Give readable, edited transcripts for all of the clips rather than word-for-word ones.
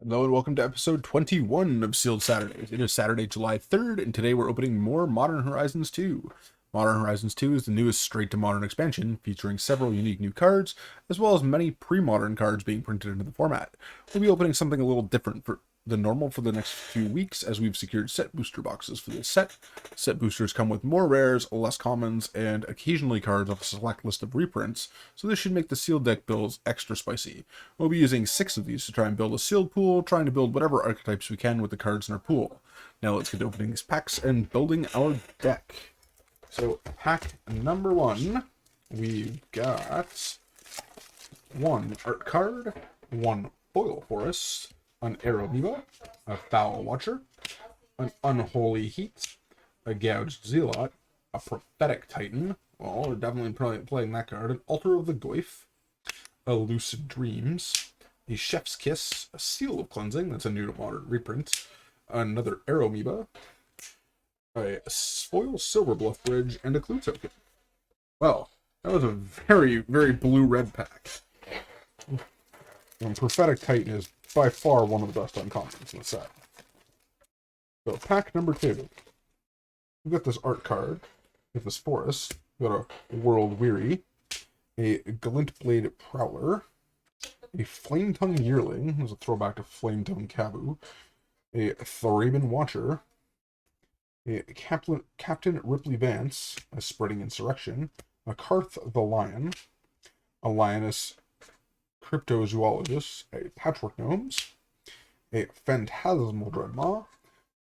Hello and welcome to episode 21 of Sealed Saturdays. It is Saturday, July 3rd, and today we're opening more Modern Horizons 2. Modern Horizons 2 is the newest straight-to-modern expansion, featuring several unique new cards, as well as many pre-modern cards being printed into the format. We'll be opening something a little different than normal for the next few weeks, as we've secured set booster boxes for this set. Set boosters come with more rares, less commons, and occasionally cards off a select list of reprints, so this should make the sealed deck builds extra spicy. We'll be using 6 of these to try and build a sealed pool, trying to build whatever archetypes we can with the cards in our pool. Now let's get to opening these packs and building our deck. So pack number 1, we've got 1 art card, 1 foil forest, an Aeromoeba, a Foul Watcher, an Unholy Heat, a Gouged Zealot, a Prophetic Titan, well, we're definitely playing that card, an Altar of the Goyf, a Lucid Dreams, a Chef's Kiss, a Seal of Cleansing, that's a new to modern reprint, another Aeromoeba, a Foil Silverbluff Bridge, and a Clue Token. Well, that was a very, very blue-red pack. And Prophetic Titan is by far one of the best uncommons in the set. So, pack number 2. We've got this art card. We have this forest. We've got a World Weary, a Glintblade Prowler, a Flametongue Yearling. There's a throwback to Flametongue Kabu. A Thraben Watcher, a Captain Ripley Vance, a Spreading Insurrection, a Karth the Lion, a Lioness Cryptozoologist, a Patchwork Gnomes, a Phantasmal Dreadmaw,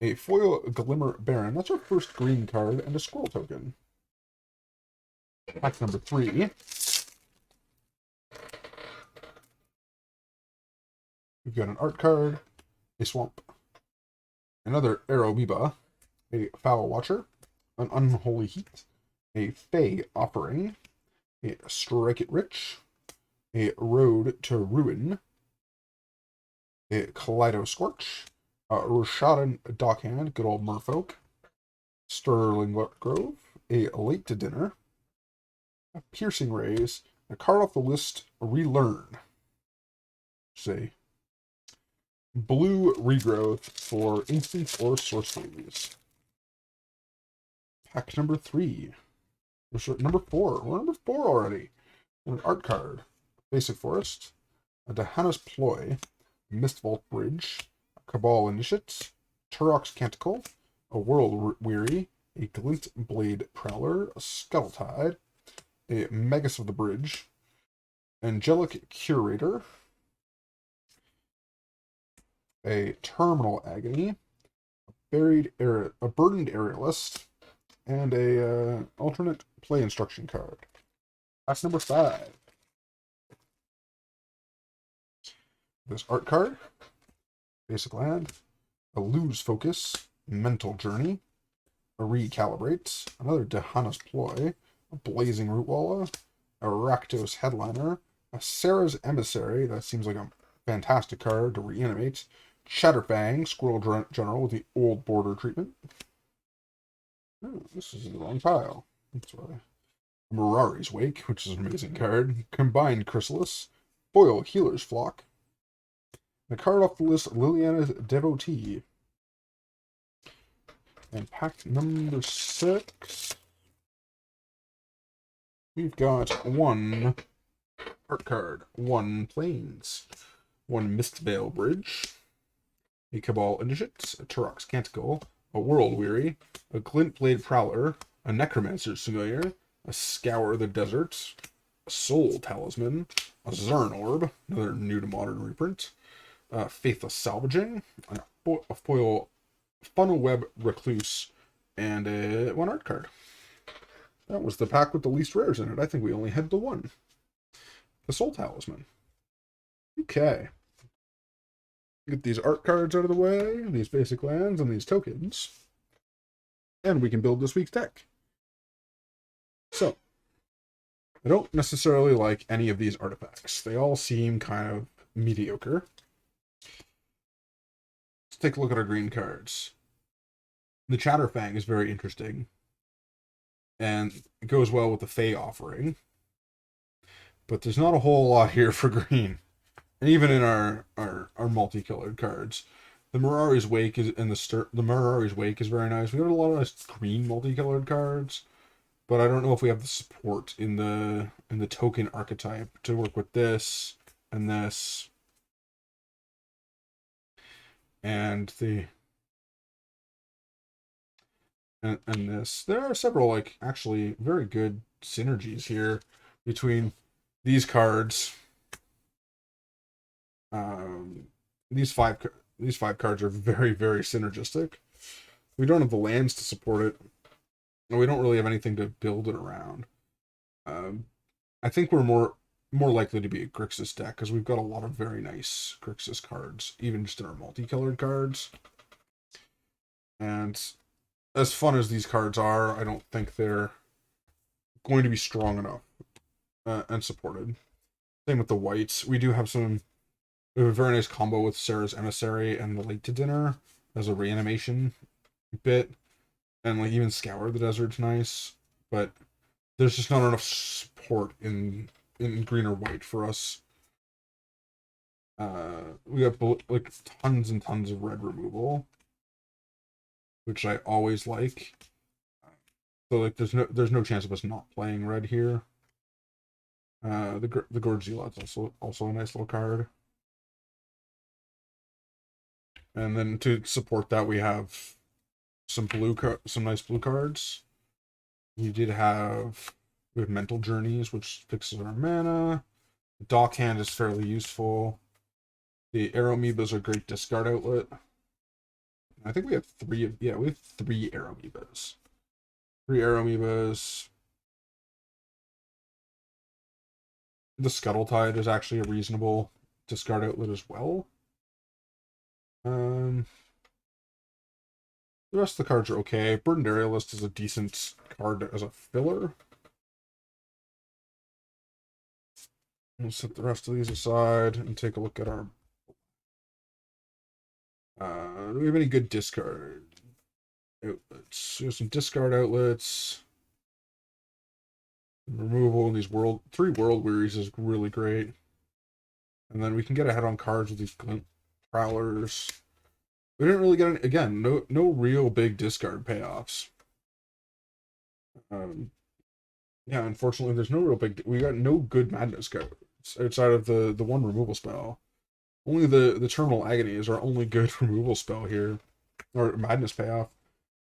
a Foil Glimmer Baron, that's our first green card, and a Scroll Token. Pack number 3. We've got an art card, a Swamp, another Aeromoeba, a Foul Watcher, an Unholy Heat, a Fey Offering, a Strike It Rich, a Road to Ruin, a Kaleido Scorch, a Rashadan Dockhand, good old merfolk, Sterling Grove, a Late to Dinner, a Piercing Rays, a card off the list, Relearn. Say, blue regrowth for instants or sorceries. Pack number 3. Number 4. We're number 4 already. An art card. Basic Forest. A Dahanna's Ploy. Mistvault Bridge. A Cabal Initiate. Turok's Canticle. A World Weary. A Glintblade Prowler. A Scuttletide. A Magus of the Bridge. Angelic Curator. A Terminal Agony. A Burdened Aerialist. And a alternate play instruction card. That's number 5. This art card, basic land, a Lose Focus, Mental Journey, a Recalibrate, another Dahanna's Ploy, a Blazing Rootwalla, a Rakdos Headliner, a Sarah's Emissary, that seems like a fantastic card to reanimate, Shatterfang, Squirrel General with the old border treatment. Oh, this is in the wrong pile. That's why. Mirari's Wake, which is an amazing card. Combined Chrysalis. Foil Healer's Flock. The card off the list, Liliana's Devotee. And pack number 6. We've got 1 art card, 1 Plains, 1 Mistveil Bridge, a Cabal Initiate, a Turok's Canticle, a World Weary, a Glintblade Prowler, a Necromancer's Familiar, a Scour the Desert, a Soul Talisman, a Zern Orb, another new to modern reprint, Faithless Salvaging, a Foil Funnel Web Recluse, and a 1 art card. That was the pack with the least rares in it. I think we only had the 1. The Soul Talisman. Okay. Get these art cards out of the way, these basic lands, and these tokens. And we can build this week's deck. So, I don't necessarily like any of these artifacts. They all seem kind of mediocre. Let's take a look at our green cards. The Chatterfang is very interesting. And it goes well with the Fey Offering. But there's not a whole lot here for green. and even in our multicolored cards. The Mirari's Wake is in the Mirari's Wake is very nice. We have a lot of nice green multicolored cards, but I don't know if we have the support in the token archetype to work with this and this and the and this. There are several like actually very good synergies here between these cards. Um, these five cards are very synergistic. We don't have the lands to support it, and we don't really have anything to build it around. Um, I think we're more likely to be a Grixis deck because we've got a lot of very nice Grixis cards, even just in our multicolored cards. And as fun as these cards are, I don't think they're going to be strong enough and supported. Same with the whites. We do have we have a very nice combo with Sarah's Emissary and the Late to Dinner as a reanimation bit. And like even Scour the Desert's nice. But there's just not enough support in green or white for us. We have like tons and tons of red removal, which I always like. So like there's no chance of us not playing red here. The Gorge Zealot's also a nice little card. And then to support that, we have some nice blue cards. We have Mental Journeys, which fixes our mana. Dockhand is fairly useful. The Aeromoebas are great discard outlet. I think we have three Aeromoebas. 3 Aeromoebas. The Scuttle Tide is actually a reasonable discard outlet as well. The rest of the cards are okay. Burdened Aerialist is a decent card as a filler. We'll set the rest of these aside and take a look at our... do we have any good discard outlets? We have some discard outlets. Removal in these 3 World Wearies is really great. And then we can get ahead on cards with these Glint Prowlers. We didn't really get any, again, no real big discard payoffs. Yeah, unfortunately, there's no real big. We got no good Madness cards outside of the one removal spell. Only the Terminal Agony is our only good removal spell here, or Madness payoff.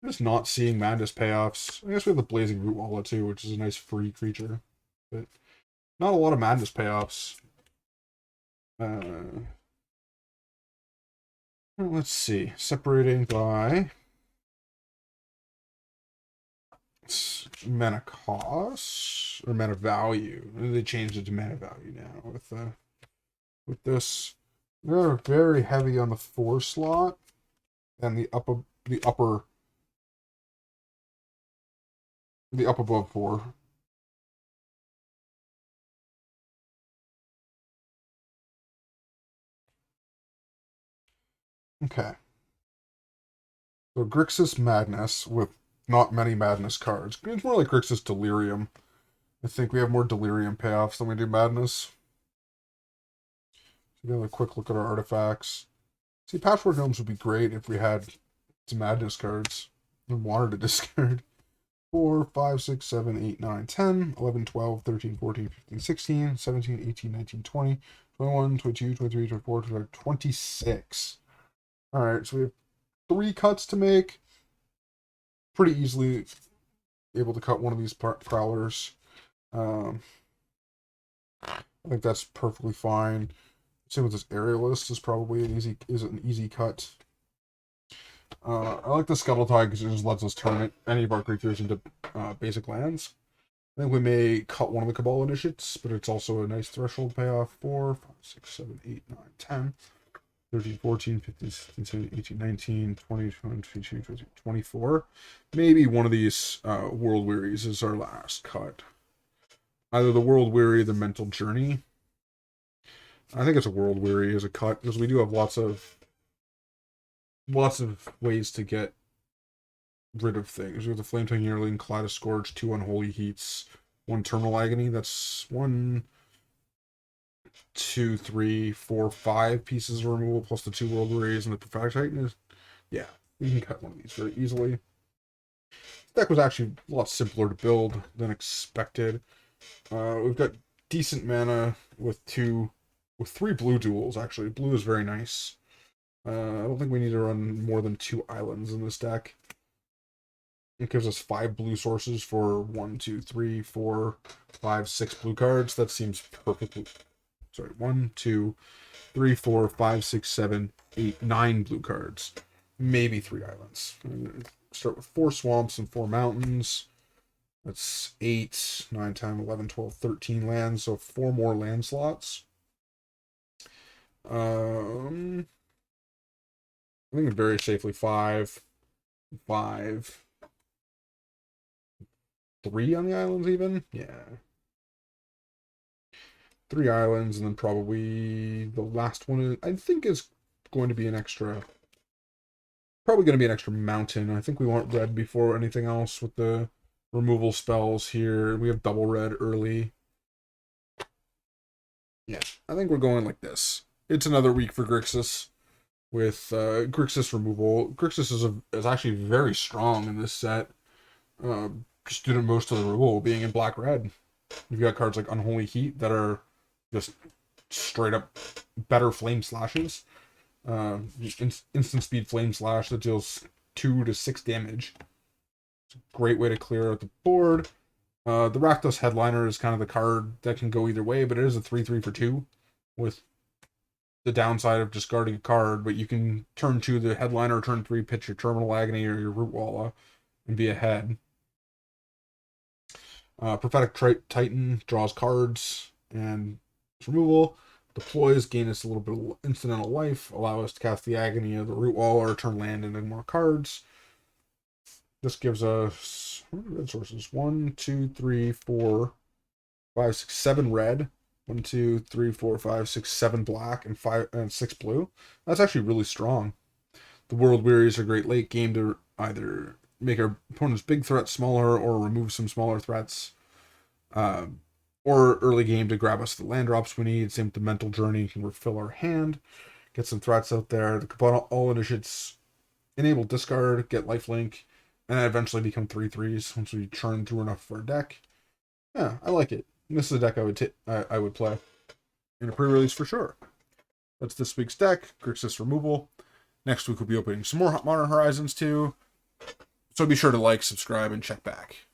I'm just not seeing Madness payoffs. I guess we have the Blazing Root Wallet too, which is a nice free creature, but not a lot of Madness payoffs. Let's see. Separating by mana cost or mana value. They changed it to mana value now with this. They're very heavy on the 4 slot and the up above 4. Okay. So Grixis Madness with not many Madness cards. It's more like Grixis Delirium. I think we have more Delirium payoffs than we do Madness. So give a quick look at our artifacts. See, Patchwork Gnomes would be great if we had some Madness cards and wanted to discard. 4, 5, 6, 7, 8, 9, 10, 11, 12, 13, 14, 15, 16, 17, 18, 19, 20, 21, 22, 23, 24, 25, 26. Alright, so we have 3 cuts to make. Pretty easily able to cut one of these Prowlers. I think that's perfectly fine. Same with this Aerialist is probably an easy cut. I like the Scuttle Tide because it just lets us turn any of our creatures into basic lands. I think we may cut one of the Cabal Initiates, but it's also a nice threshold payoff. 4, 5, 6, 7, 8, 9, 10, 13, 14, 15, 16, 17, 18, 19, 20, 22, 23, 24. Maybe one of these World Wearies is our last cut. Either the World Weary or the Mental Journey. I think it's a World Weary as a cut, because we do have lots of ways to get rid of things. We have the Flametongue Yearling, Kaleidoscourge, Scourge, 2 Unholy Heats, 1 Terminal Agony. That's 1, 2, 3, 4, 5 pieces of removal plus the 2 World Wearies and the Prophetic Titan. Yeah, we can cut one of these very easily. This deck was actually a lot simpler to build than expected. We've got decent mana with 3 blue duels, actually. Blue is very nice. I don't think we need to run more than 2 islands in this deck. It gives us 5 blue sources for 1, 2, 3, 4, 5, 6 blue cards. That seems perfectly... Sorry, 1, 2, 3, 4, 5, 6, 7, 8, 9 blue cards. Maybe 3 islands. Start with 4 swamps and 4 mountains. That's 8, 9, 10, 11, 12, 13 lands, so 4 more land slots. I think very safely 5, 5, 3 on the islands even? Yeah. 3 islands, and then probably the last one, I think, is going to be an extra... Probably going to be an extra mountain. I think we want red before anything else with the removal spells here. We have double red early. Yeah, I think we're going like this. It's another week for Grixis with Grixis removal. Grixis is actually very strong in this set, just due to most of the removal being in black-red. You've got cards like Unholy Heat that are just straight up better flame slashes. Instant speed flame slash that deals 2 to 6 damage. It's a great way to clear out the board. The Rakdos Headliner is kind of the card that can go either way, but it is a 3/3 for 2 with the downside of discarding a card, but you can turn 2 the Headliner, turn 3 pitch your Terminal Agony or your Rootwalla and be ahead. Prophetic Titan draws cards and removal. Deploys, gain us a little bit of incidental life, allow us to cast the Agony of the Rootwalla or turn land into more cards. This gives us red sources. 1, 2, 3, 4, 5, 6, 7 red. 1, 2, 3, 4, 5, 6, 7 black, and 5 and 6 blue. That's actually really strong. The World Wearies are great late game to either make our opponent's big threat smaller or remove some smaller threats. Or early game to grab us the land drops we need. Same with the Mental Journey, can refill our hand, get some threats out there. The Cabal All Initiates enable discard, get lifelink, and then eventually become 3/3s once we churn through enough for our deck. Yeah, I like it. This is a deck I would play in a pre-release for sure. That's this week's deck, Grixis removal. Next week we'll be opening some more Modern Horizons 2. So be sure to like, subscribe, and check back.